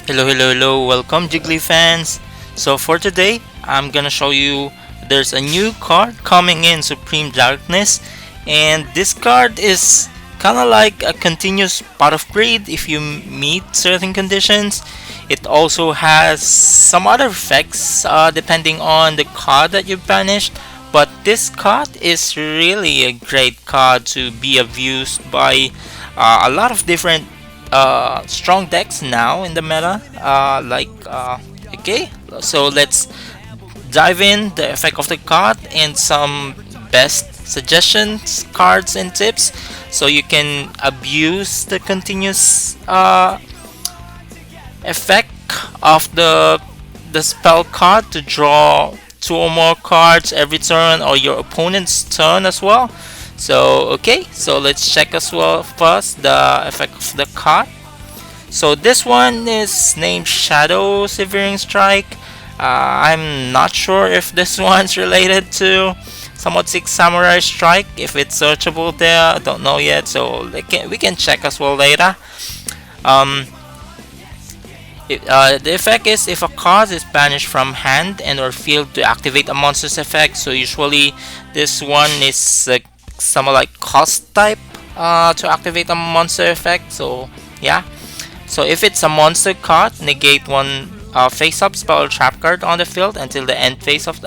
Hello, welcome Jiggly fans. So for today, I'm gonna show you there's a new card coming in Supreme Darkness, and this card is kinda like a continuous pot of greed if you meet certain conditions. It also has some other effects depending on the card that you banished, but this card is really a great card to be abused by a lot of different strong decks now in the meta. Okay, so let's dive in the effect of the card and some best suggestions, cards, and tips so you can abuse the continuous effect of the spell card to draw two or more cards every turn or your opponent's turn as well. So okay, so let's check as well first the effect of the card. So this one is named Shadow Severing Strike. I'm not sure if this one's related to Somewhat Six Samurai Strike. If it's searchable there, I don't know yet. So we can check as well later. Um, the effect is if a card is banished from hand and or field to activate a monster's effect. So usually this one is somewhat like cost type to activate a monster effect. So yeah. So if it's a monster card, negate one face-up spell or trap card on the field until the end of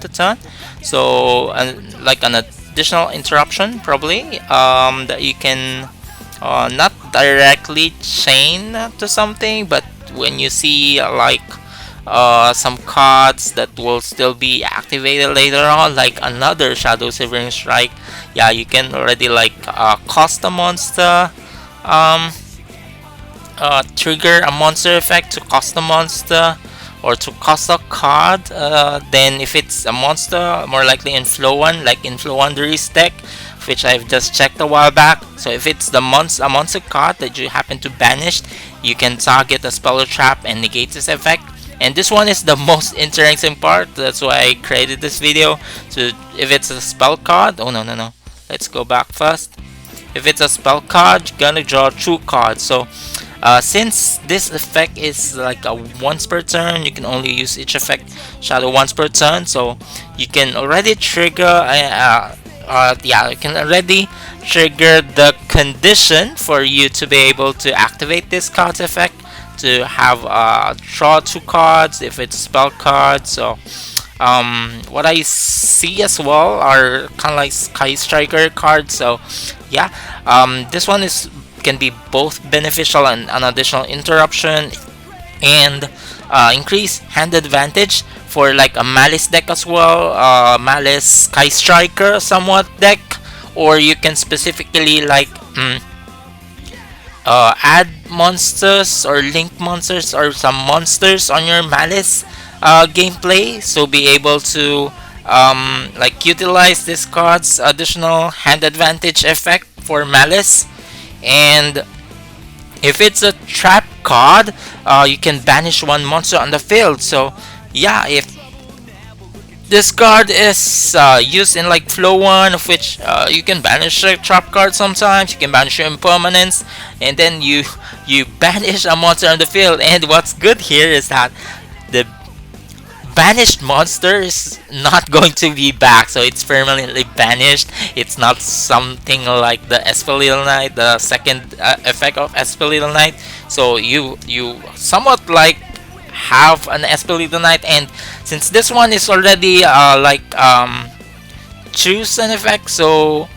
the turn. So like an additional interruption probably that you can not directly chain to something, but when you see some cards that will still be activated later on, like another Shadow Severing Strike, yeah, you can already cost a monster. Trigger a monster effect to cost a monster or to cost a card. Then if it's a monster, more likely in Flow 1, like in Flow 1 deck, which I've just checked a while back. So if it's a monster card that you happen to banish, you can target a spell or trap and negate its effect. And this one is the most interesting part. That's why I created this video. So if it's a spell card, oh no, let's go back first. If it's a spell card, you're gonna draw 2 cards. So since this effect is like a once per turn, you can only use each effect shadow once per turn. So you can already trigger you can already trigger the condition for you to be able to activate this card's effect to have draw 2 cards if it's a spell card. So what I see as well are kind of like Sky Striker cards. So yeah, this one can be both beneficial and an additional interruption, and increase hand advantage for like a Malice deck as well, Malice Sky Striker somewhat deck, or you can specifically add monsters or link monsters or some monsters on your Malice gameplay, so be able to utilize this card's additional hand advantage effect for Malice. And if it's a trap card, you can banish one monster on the field. So yeah, if this card is used in like Flow 1, of which you can banish a trap card sometimes, you can banish your impermanence, and then you banish a monster on the field. And what's good here is that the banished monster is not going to be back, so it's permanently banished. It's not something like the Esper Little Knight, the second effect of Esper Little Knight. So you somewhat like have an Esper Little Knight, and since this one is already choose an effect, so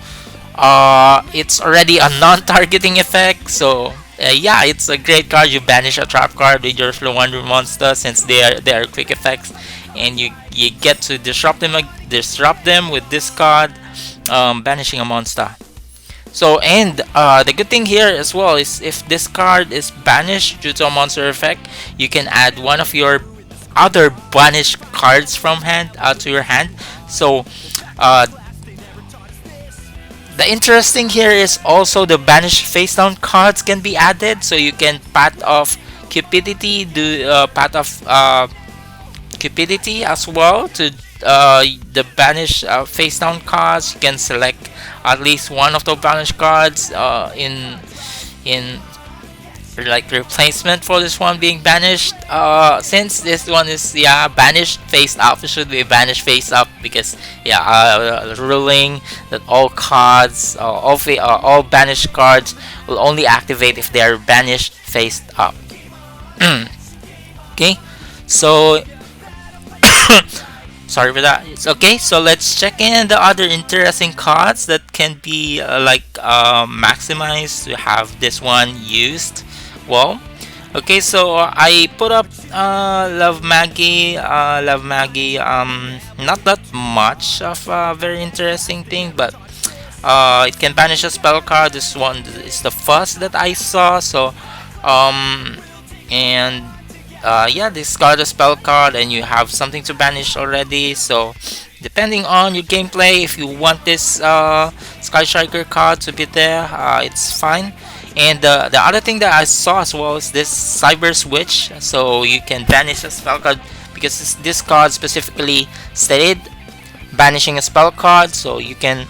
it's already a non-targeting effect. So yeah, it's a great card. You banish a trap card with your Flow 1 monster since they are quick effects, and you get to disrupt them with this card, banishing a monster. So and the good thing here as well is if this card is banished due to a monster effect, you can add one of your other banished cards from hand to your hand. So the interesting here is also the banished face down cards can be added, so you can Path of Cupidity, do Path of Cupidity as well to the banished face down cards. You can select at least one of the banished cards in like replacement for this one being banished. Since this one is, yeah, banished face up, it should be banished face up, because yeah, ruling that all cards, all banished cards will only activate if they are banished face up. Okay, so sorry for that. It's okay. So let's check in the other interesting cards that can be maximized to have this one used. Well, okay. So I put up Love Maggie. Love Maggie. Not that much of a very interesting thing, but it can banish a spell card. This one is the first that I saw. So and yeah, discard a spell card and you have something to banish already. So depending on your gameplay, if you want this Sky Striker card to be there, it's fine. And the other thing that I saw as well is this Cyber Switch. So you can banish a spell card, because this card specifically stated banishing a spell card. So you can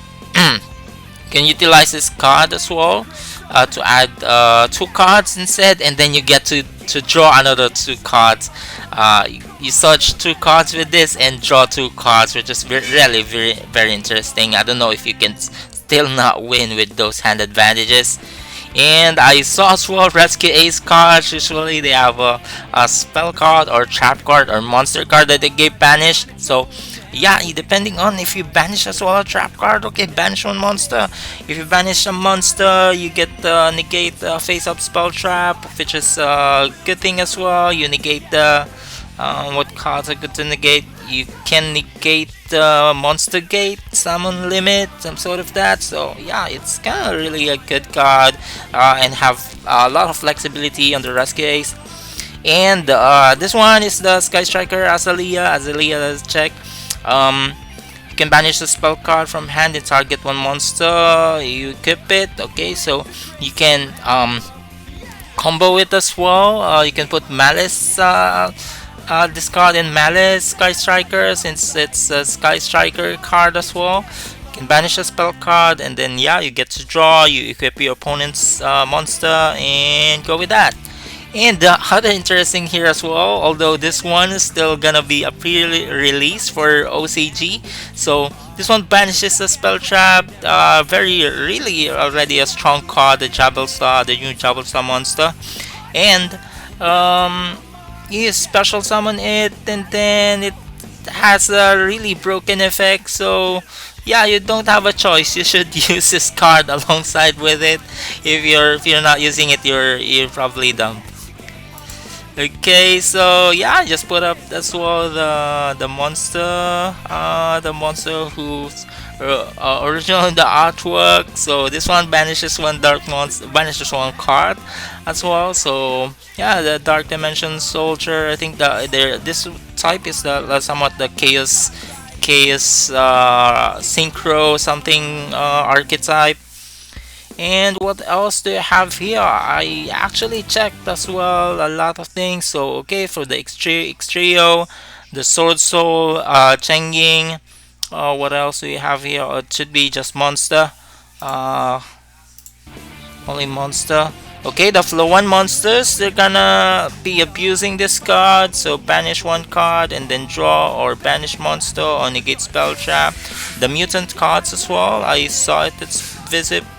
can utilize this card as well to add two cards instead, and then you get to draw another two cards. You search two cards with this and draw two cards, which is really very interesting. I don't know if you can still not win with those hand advantages. And I saw as well Rescue Ace cards. Usually they have a spell card or trap card or monster card that they get banished. So yeah, depending on if you banish as well a trap card, okay, banish one monster. If you banish a monster, you get negate face up spell trap, which is a good thing as well. You negate the what cards are good to negate. You can negate monster gate, summon limit, some sort of that. So yeah, it's kind of really a good card and have a lot of flexibility on the Rescue Ace. And this one is the Sky Striker Azalea. Let's check. You can banish the spell card from hand and target one monster. You equip it. Okay, so you can combo it as well. You can put Malice, discard in Malice Sky Striker, since it's a Sky Striker card as well. You can banish a spell card, and then yeah, you get to draw. You equip your opponent's monster and go with that. And the other interesting here as well, although this one is still gonna be a pre-release for OCG, so this one banishes the spell trap. Really already a strong card, the Jabblestar, the new Jabblestar monster, and you special summon it, and then it has a really broken effect. So yeah, you don't have a choice. You should use this card alongside with it. If you're not using it, you're probably dumb. Okay, so yeah, I just put up as well the monster who's original in the artwork. So this one banishes one dark monster, banishes one card as well. So yeah, the Dark Dimension Soldier. I think this type is somewhat the chaos synchro something archetype. And what else do you have here? I actually checked as well a lot of things. So okay, for the Xtrio, the Sword Soul, Chenging. What else do you have here? It should be just monster. Only monster. Okay, the flow 1 monsters, they're gonna be abusing this card. So banish one card and then draw, or banish monster or negate spell trap. The mutant cards as well, I saw it's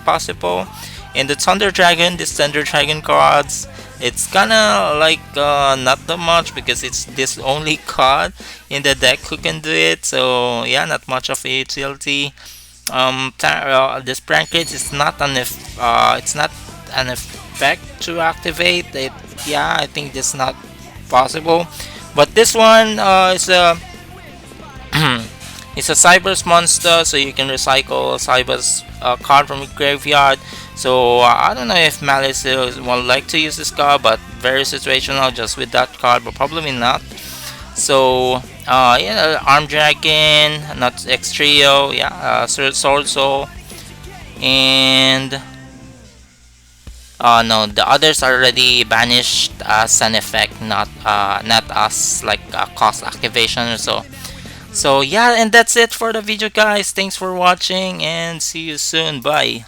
possible. And the Thunder Dragon, this Thunder Dragon cards, it's kinda not that much, because it's this only card in the deck who can do it. So yeah, not much of a utility. This prank rate is not it's not an effect to activate it. Yeah, I think this not possible. But this one is a it's a Cyber's monster, so you can recycle Cyber's card from your graveyard. So I don't know if Malice will like to use this card, but very situational just with that card, but probably not. So yeah, Arm Dragon, not X Trio, yeah, Sword Soul, and no, the others are already banished as an effect, not as like a cost activation or so. So yeah, and that's it for the video, guys. Thanks for watching and see you soon. Bye.